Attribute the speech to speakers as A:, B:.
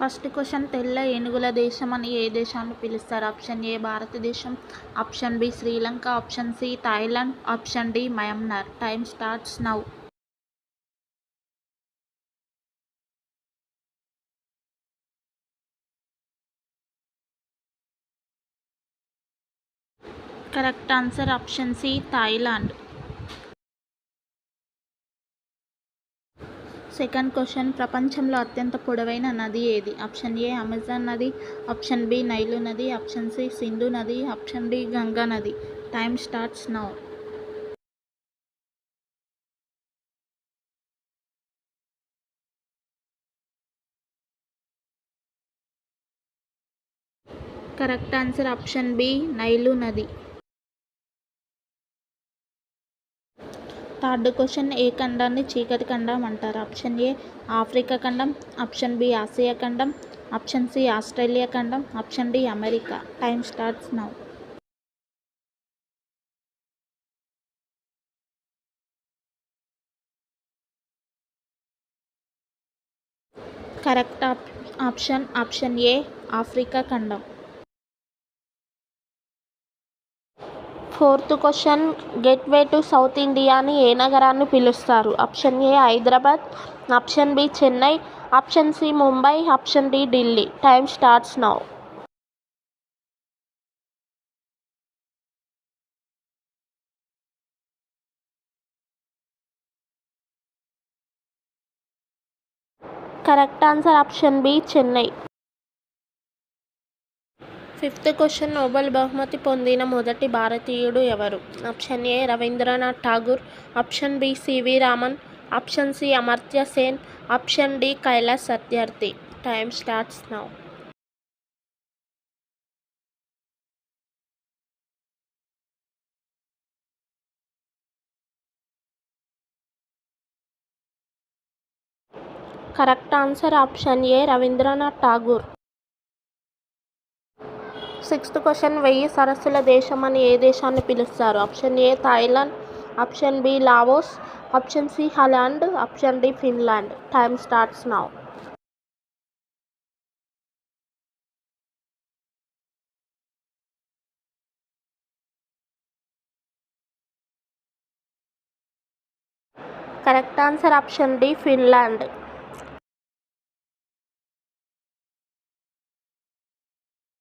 A: First question తెల్ల ఏనుగుల దేశం అని ఏ దేశాన్ని పిలుస్తారు? ఆప్షన్ ఏ భారతదేశం, option B Sri Lanka, option C Thailand, option D Myanmar. Time starts now. Correct answer option C Thailand. Second question ప్రపంచంలో అత్యంత పొడవైన నది ఏది? ఆప్షన్ ఏ అమెజాన్ నది, ఆప్షన్ బి నైలు నది, ఆప్షన్ సి సింధు నది, ఆప్షన్ డి గంగా నది. Time starts now. Correct answer option B Nile నది. థర్డ్ క్వశ్చన్ ఏ ఖండాన్ని చీకటి ఖండం అంటారు? ఆప్షన్ ఏ ఆఫ్రికా ఖండం, ఆప్షన్ బి ఆసియా ఖండం, ఆప్షన్ సి ఆస్ట్రేలియా ఖండం, option D America. Time starts now. Correct option A Africa ఖండం. Fourth question gateway to south India అని ఏ నగరాన్ని పిలుస్తారు? Option A Hyderabad, option B Chennai, option C Mumbai, option D Delhi. Time starts now. Correct answer option B Chennai. Fifth question Nobel బహుమతి పొందిన మొదటి భారతీయుడు ఎవరు? Option A Rabindranath Tagore, option B CV Raman, option C Amartya Sen, option D Kailash Satyarthi. Time starts now. Correct answer option A Rabindranath Tagore. Sixth question 1000 సరస్సుల దేశం అని ఏ దేశాన్ని పిలుస్తారు? Option A Thailand, option B Laos, option C Holland, option D Finland. Time starts now. Correct answer option D Finland.